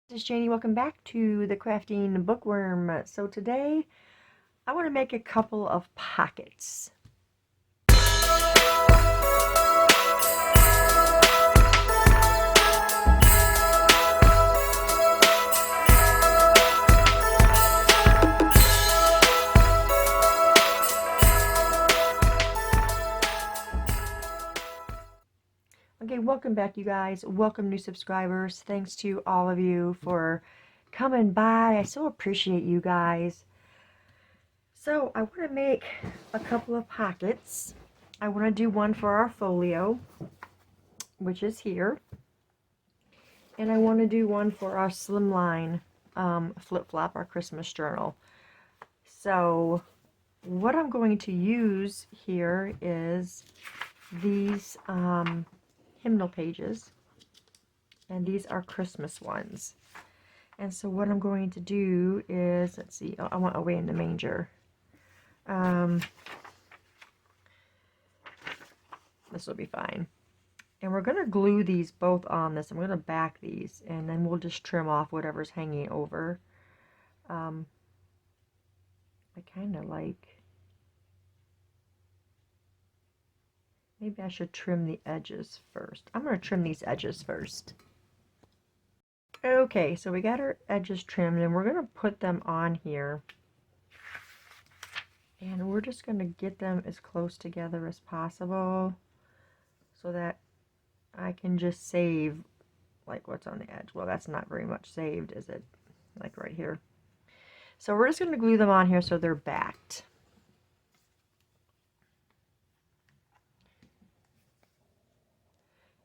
This is Janie. Welcome back to the Crafting Bookworm. So today I want to make a couple of pockets. Okay, welcome back, you guys. Welcome, new subscribers. Thanks to all of you for coming by. I so appreciate you guys. So I want to make a couple of pockets. I want to do one for our folio, which is here. And I want to do one for our slimline flip-flop, our Christmas journal. So what I'm going to use here is these hymnal pages, and these are Christmas ones. And so what I'm going to do is, let's see, I want Away in the Manger. This will be fine. And we're going to glue these both on this. I'm going to back these, and then we'll just trim off whatever's hanging over. I kind of like, maybe I should trim the edges first. I'm going to trim these edges first. Okay, so we got our edges trimmed, and we're going to put them on here. And we're just going to get them as close together as possible so that I can just save like what's on the edge. Well, that's not very much saved, is it? Like right here. So we're just going to glue them on here so they're backed.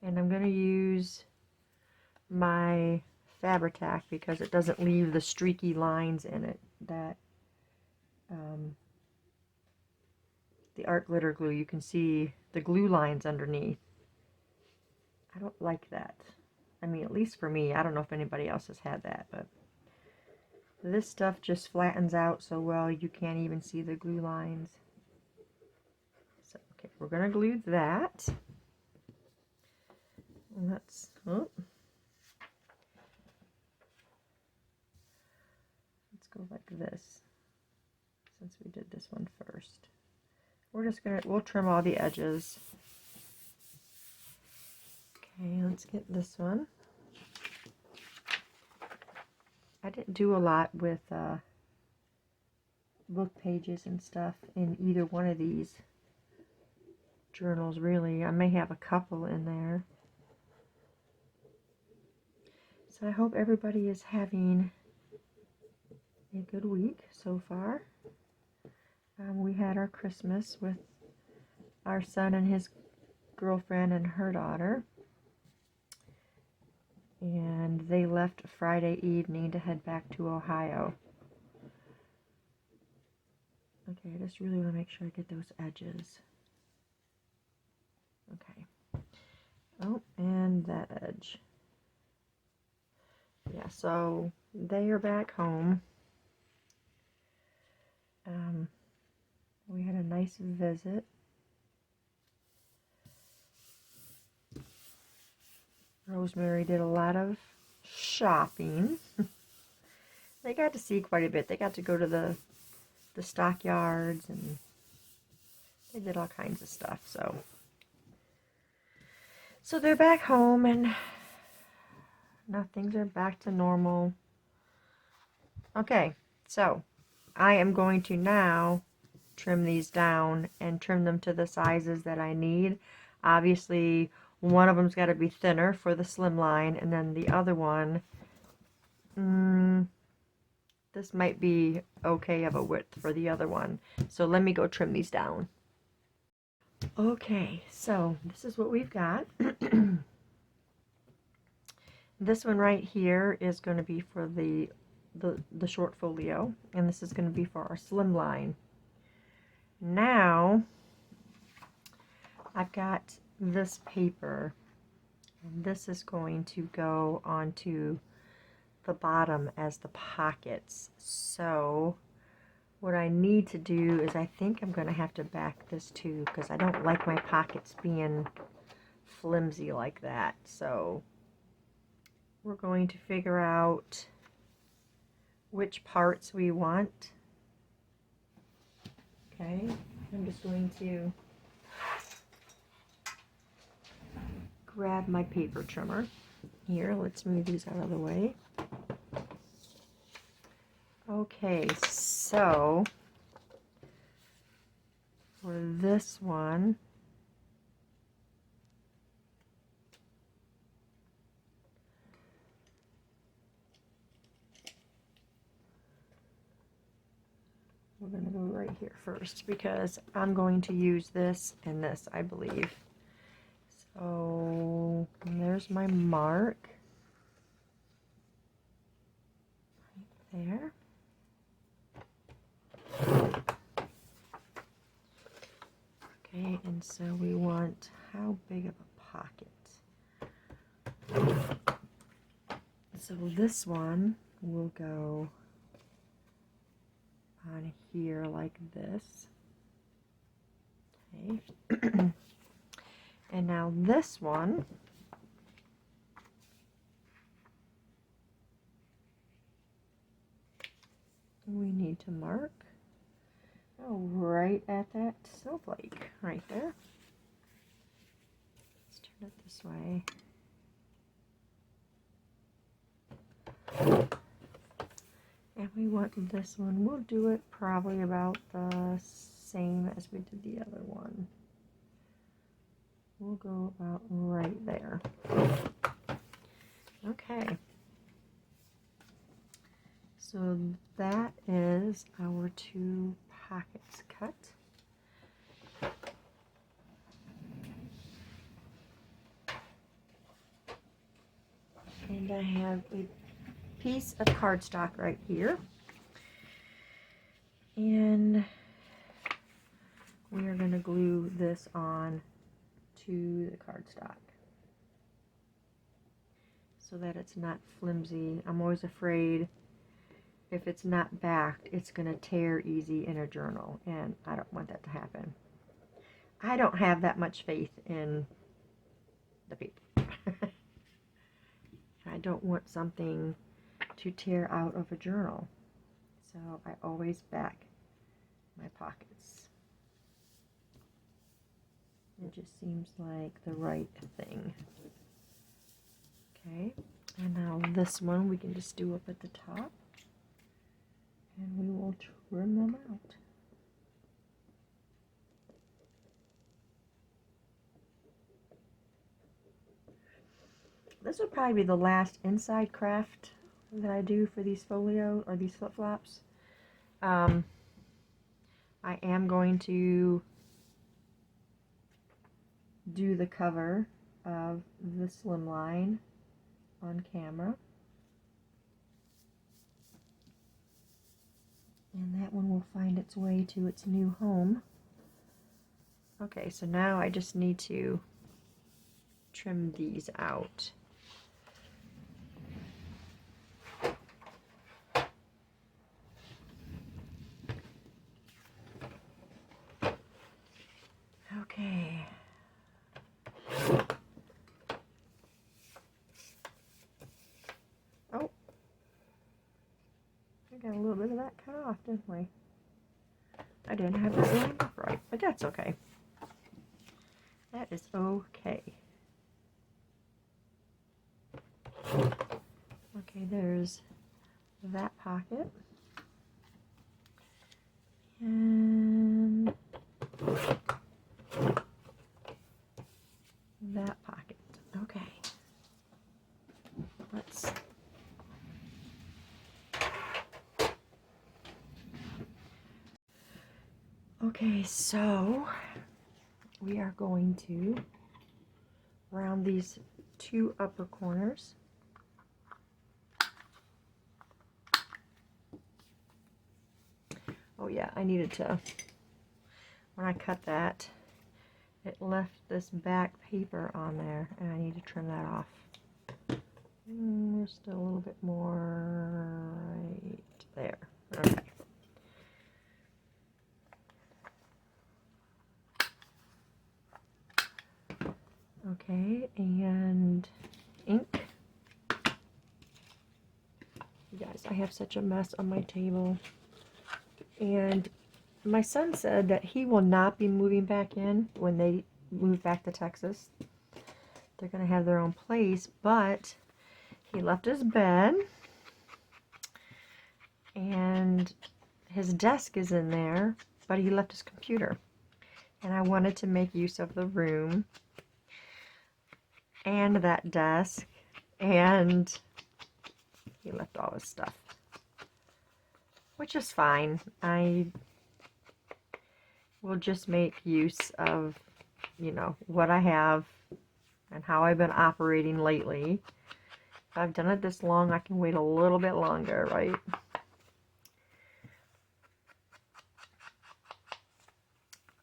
And I'm going to use my Fabri-Tac because it doesn't leave the streaky lines in it that the art glitter glue. You can see the glue lines underneath. I don't like that. I mean, at least for me. I don't know if anybody else has had that, but this stuff just flattens out so well you can't even see the glue lines. So, okay, we're going to glue that. And let's go like this, since we did this one first. We'll trim all the edges. Okay, let's get this one. I didn't do a lot with book pages and stuff in either one of these journals, really. I may have a couple in there. So I hope everybody is having a good week so far. We had our Christmas with our son and his girlfriend and her daughter. And they left Friday evening to head back to Ohio. Okay, I just really want to make sure I get those edges. Okay. Oh, and that edge. Yeah, so they are back home. We had a nice visit. Rosemary did a lot of shopping. They got to see quite a bit. They got to go to the stockyards, and they did all kinds of stuff. So they're back home, and now things are back to normal. Okay, so I am going to now trim these down and trim them to the sizes that I need. Obviously, one of them's got to be thinner for the slim line, and then the other one, this might be okay of a width for the other one. So let me go trim these down. Okay, so this is what we've got. This one right here is going to be for the short folio, and this is going to be for our slim line. Now I've got this paper, and this is going to go onto the bottom as the pockets. So what I need to do is, I think I'm going to have to back this too, because I don't like my pockets being flimsy like that. So we're going to figure out which parts we want. Okay, I'm just going to grab my paper trimmer. Here, let's move these out of the way. Okay, so for this one, we're going to go right here first because I'm going to use this and this, I believe. So there's my mark right there. Okay, and so we want how big of a pocket? So this one will go on here like this. Okay. And now this one we need to mark right at that snowflake right there. Let's turn it this way. And we want this one, we'll do it probably about the same as we did the other one. We'll go about right there. Okay. So that is our 2 pockets cut. And I have a piece of cardstock right here. And we are going to glue this on to the cardstock so that it's not flimsy. I'm always afraid if it's not backed, it's going to tear easy in a journal, and I don't want that to happen. I don't have that much faith in the paper. I don't want something to tear out of a journal, so I always back my pockets. It just seems like the right thing. Okay, and now this one we can just do up at the top. And we will trim them out. This will probably be the last inside craft that I do for these folio or these flip-flops. I am going to do the cover of the slimline on camera. And that one will find its way to its new home. Okay, so now I just need to trim these out. Okay. Oh. We got a little bit of that cut off, didn't we? I didn't have that lined up right, but that's okay. That is okay. Okay, there's that pocket. And that pocket. Okay. Let's Okay, so we are going to round these 2 upper corners. Oh yeah, I needed to, when I cut that, it left this back paper on there, and I need to trim that off. There's still a little bit more right there. Okay. Okay, and ink. You guys, I have such a mess on my table. And my son said that he will not be moving back in when they move back to Texas. They're going to have their own place, but he left his bed and his desk is in there, but he left his computer. And I wanted to make use of the room and that desk, and he left all his stuff, which is fine. I will just make use of, you know, what I have and how I've been operating lately. If I've done it this long, I can wait a little bit longer, right?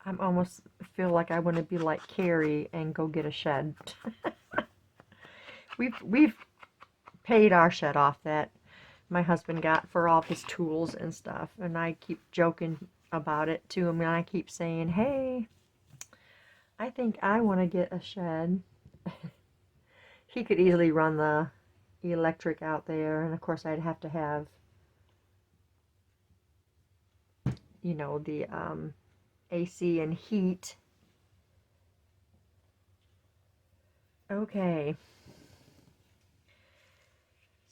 I almost feel like I want to be like Carrie and go get a shed. We've paid our shed off that my husband got for all of his tools and stuff, and I keep joking about it to him, and I keep saying, hey, I think I want to get a shed. He could easily run the electric out there, and of course I'd have to have, you know, the AC and heat. Okay.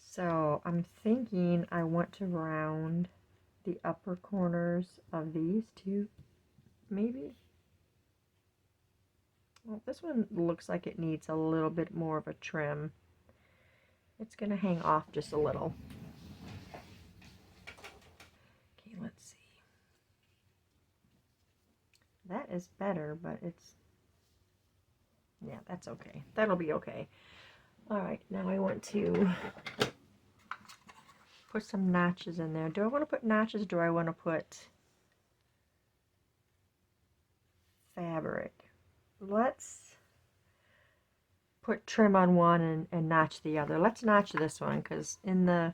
So I'm thinking I want to round the upper corners of these two, maybe. Well, this one looks like it needs a little bit more of a trim. It's going to hang off just a little. Okay, let's see. That is better, but it's, yeah, that's okay. That'll be okay. All right, now I want to put some notches in there. Do I want to put notches or do I want to put fabric? Let's put trim on one and notch the other. Let's notch this one because in the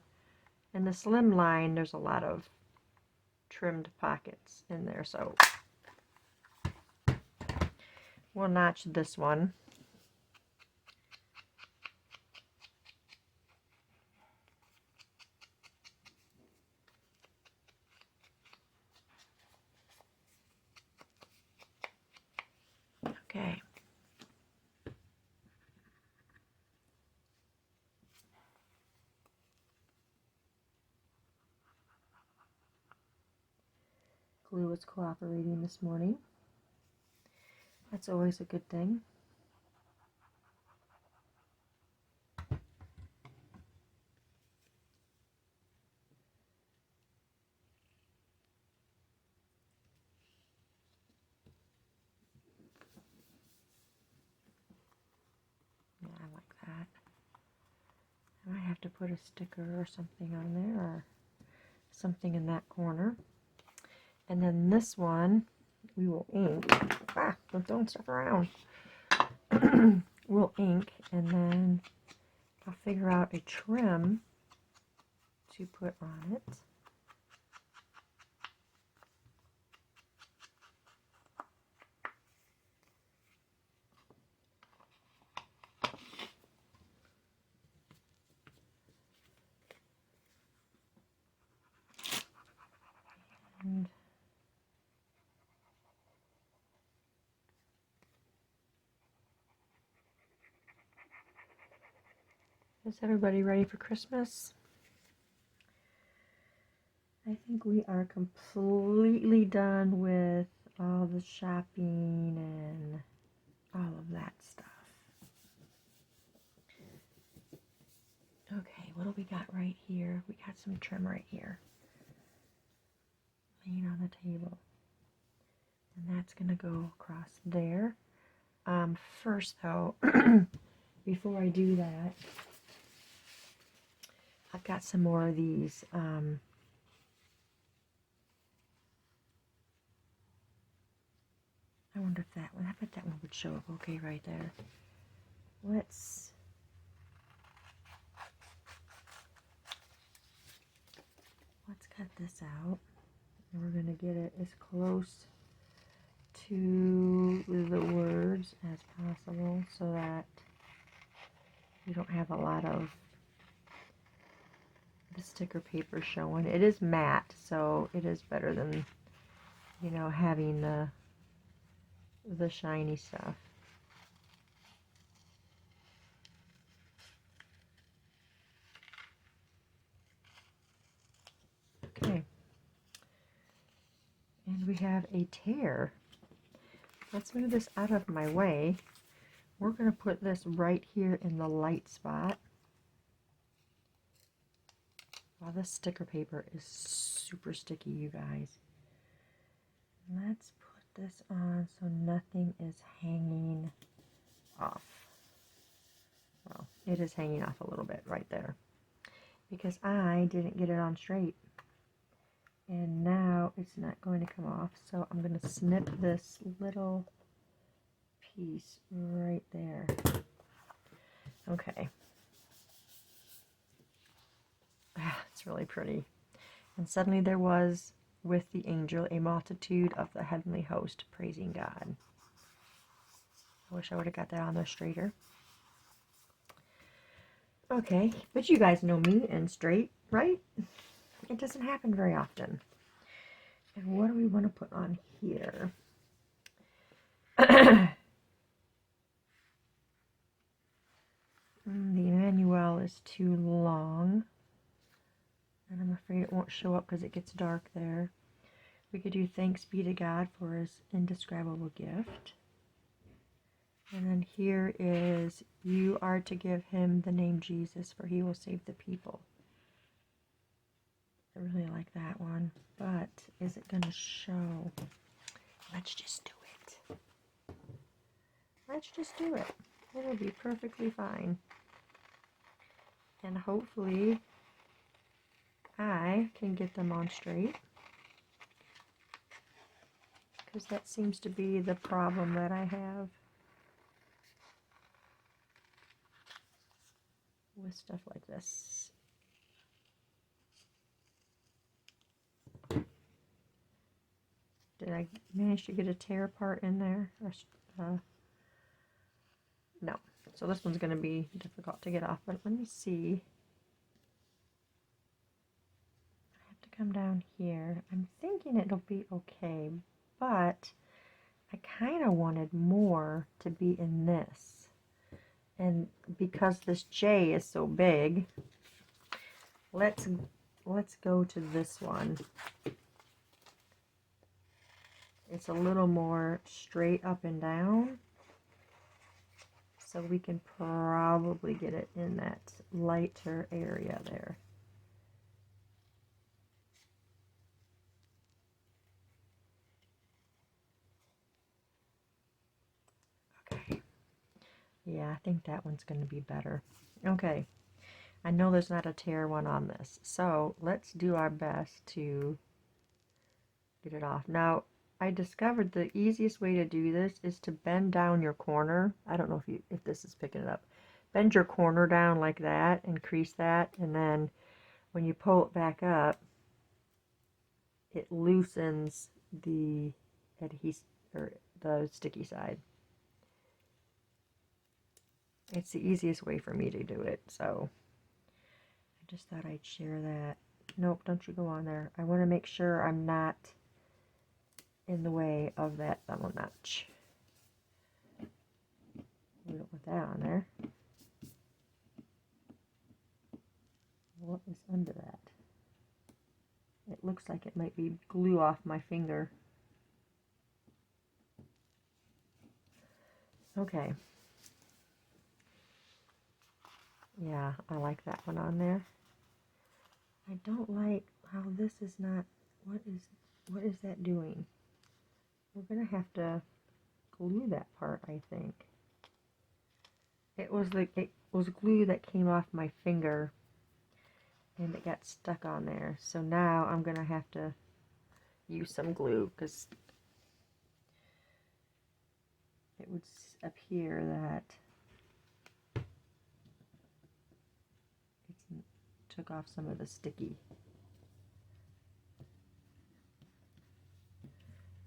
slim line there's a lot of trimmed pockets in there, so we'll notch this one. Okay. Glue is cooperating this morning. That's always a good thing. Yeah, I like that. I might have to put a sticker or something on there, or something in that corner. And then this one, we will ink. Ah, don't throw stuff around. We'll ink, and then I'll figure out a trim to put on it. And is everybody ready for Christmas? I think we are completely done with all the shopping and all of that stuff. Okay, what do we got right here? We got some trim right here, laying on the table. And that's going to go across there. First though, before I do that, I've got some more of these I wonder if that one, I bet that one would show up okay right there. Let's cut this out. And we're going to get it as close to the words as possible so that you don't have a lot of the sticker paper showing. It is matte, so it is better than, you know, having the shiny stuff. Okay. And we have a tear. Let's move this out of my way. We're going to put this right here in the light spot. Wow, this sticker paper is super sticky, you guys. Let's put this on so nothing is hanging off. Well, it is hanging off a little bit right there because I didn't get it on straight. And now it's not going to come off, so I'm going to snip this little piece right there. Okay. It's really pretty. And suddenly there was, with the angel, a multitude of the heavenly host praising God. I wish I would have got that on there straighter. Okay, but you guys know me and straight, right? It doesn't happen very often. And what do we want to put on here? The Emmanuel is too long. And I'm afraid it won't show up because it gets dark there. We could do thanks be to God for his indescribable gift. And then here is, you are to give him the name Jesus, for he will save the people. I really like that one, but is it going to show? Let's just do it. Let's just do it. It'll be perfectly fine. And hopefully I can get them on straight, because that seems to be the problem that I have with stuff like this. Did I manage to get a tear part in there? No. So this one's going to be difficult to get off, but let me see. I have to come down here. I'm thinking it'll be okay, but I kind of wanted more to be in this. And because this J is so big, let's go to this one. It's a little more straight up and down, so we can probably get it in that lighter area there. Okay. Yeah, I think that one's going to be better. Okay. I know there's not a tear one on this, so let's do our best to get it off. Now, I discovered the easiest way to do this is to bend down your corner. I don't know if this is picking it up. Bend your corner down like that and crease that, and then when you pull it back up, it loosens the adhesive or the sticky side. It's the easiest way for me to do it, so I just thought I'd share that. Nope, don't you go on there. I want to make sure I'm not in the way of that thumb notch. We don't want that on there. What is under that? It looks like it might be glue off my finger. Okay. Yeah, I like that one on there. I don't like how this is not, what is that doing? We're going to have to glue that part, I think. It was glue that came off my finger and it got stuck on there. So now I'm going to have to use some glue, because it would appear that it took off some of the sticky.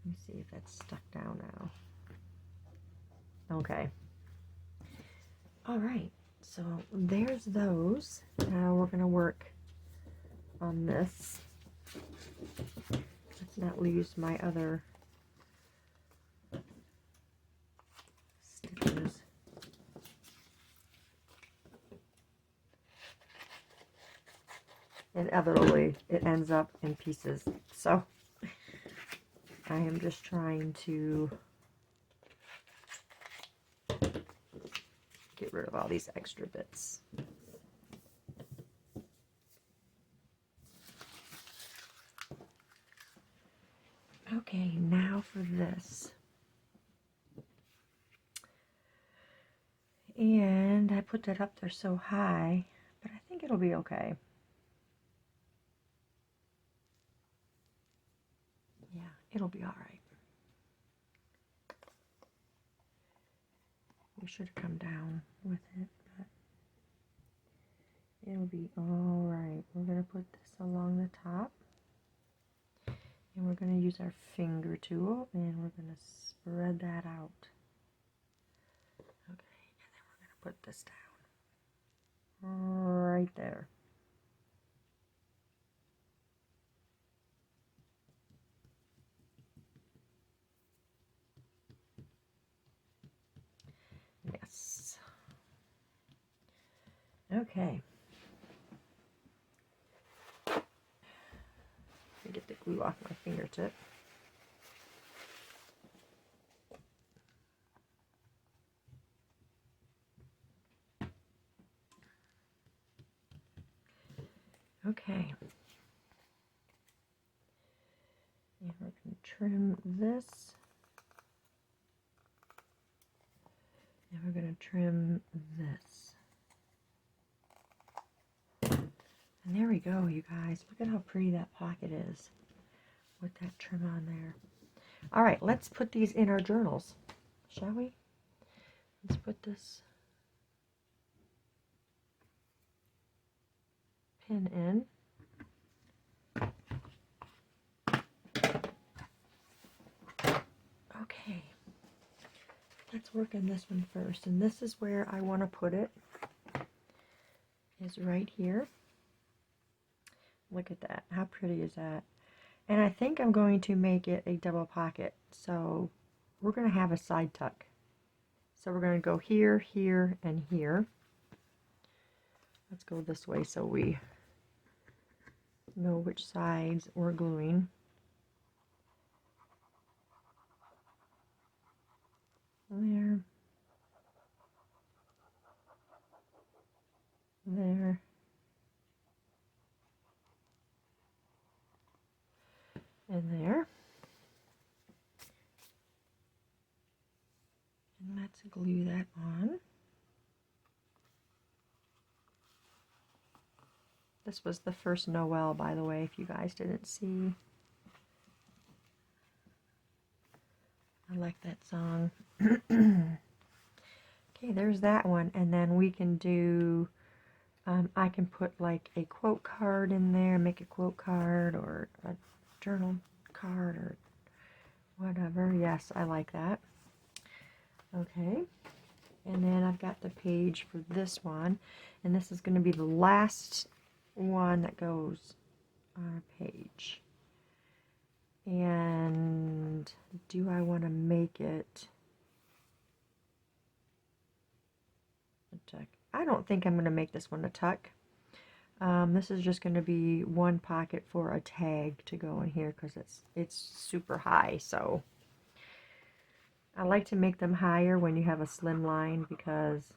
Let me see if that's stuck down now. Okay. All right. So there's those. Now we're going to work on this. Let's not lose my other stickers. Inevitably, it ends up in pieces. So, I am just trying to get rid of all these extra bits. Okay, now for this. And I put that up there so high, but I think it'll be okay. Yeah, it'll be all right. We should have come down with it, but it'll be all right. We're going to put this along the top. And we're going to use our finger tool, and we're going to spread that out. Okay, and then we're going to put this down. Right there. Yes. Okay. Get the glue off my fingertip. Okay. And we're going to trim this. And we're going to trim this. And there we go, you guys. Look at how pretty that pocket is with that trim on there. All right, let's put these in our journals, shall we? Let's put this pin in. Okay, let's work on this one first. And this is where I want to put it, is right here. Look at that. How pretty is that? And I think I'm going to make it a double pocket. So we're going to have a side tuck. So we're going to go here, here, and here. Let's go this way so we know which sides we're gluing. There. There. And there. And let's glue that on. This was the first Noel, by the way, if you guys didn't see. I like that song. Okay, there's that one. And then we can do, I can put like a quote card in there, make a quote card or a journal card or whatever. Yes, I like that. Okay, and then I've got the page for this one, and this is going to be the last one that goes on a page. And do I want to make it a tuck? I don't think I'm going to make this one a tuck. This is just going to be one pocket for a tag to go in here because it's super high. So I like to make them higher when you have a slim line because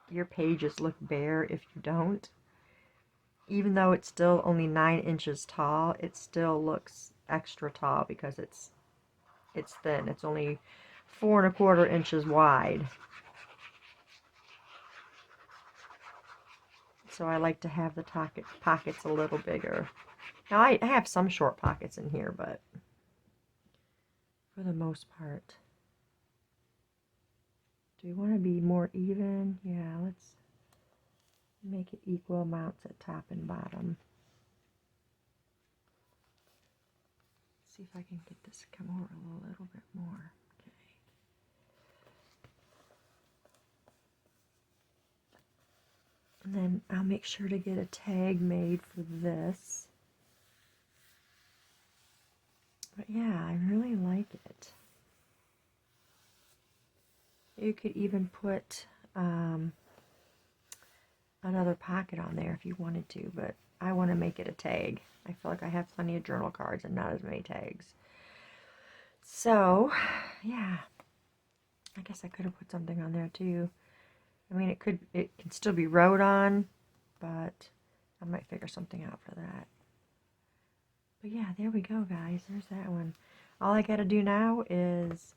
your pages look bare if you don't. Even though it's still only 9 inches tall, it still looks extra tall because it's thin. It's only 4 1/4 inches wide. So I like to have the pockets a little bigger. Now I have some short pockets in here, but for the most part. Do we want to be more even? Yeah, let's make it equal amounts at top and bottom. See if I can get this to come over a little bit more. And then I'll make sure to get a tag made for this. But yeah, I really like it. You could even put another pocket on there if you wanted to, but I want to make it a tag. I feel like I have plenty of journal cards and not as many tags. So, yeah, I guess I could have put something on there too. I mean, it can still be wrote on, but I might figure something out for that. But yeah, there we go, guys. There's that one. All I got to do now is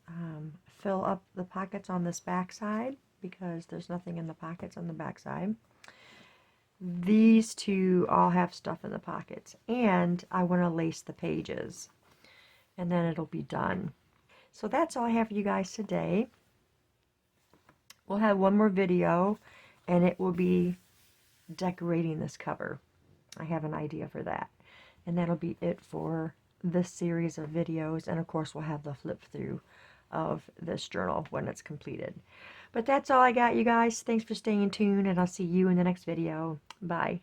fill up the pockets on this back side, because there's nothing in the pockets on the back side. These two all have stuff in the pockets, and I want to lace the pages, and then it'll be done. So that's all I have for you guys today. We'll have one more video, and it will be decorating this cover. I have an idea for that. And that'll be it for this series of videos. And of course, we'll have the flip through of this journal when it's completed. But that's all I got, you guys. Thanks for staying tuned, and I'll see you in the next video. Bye.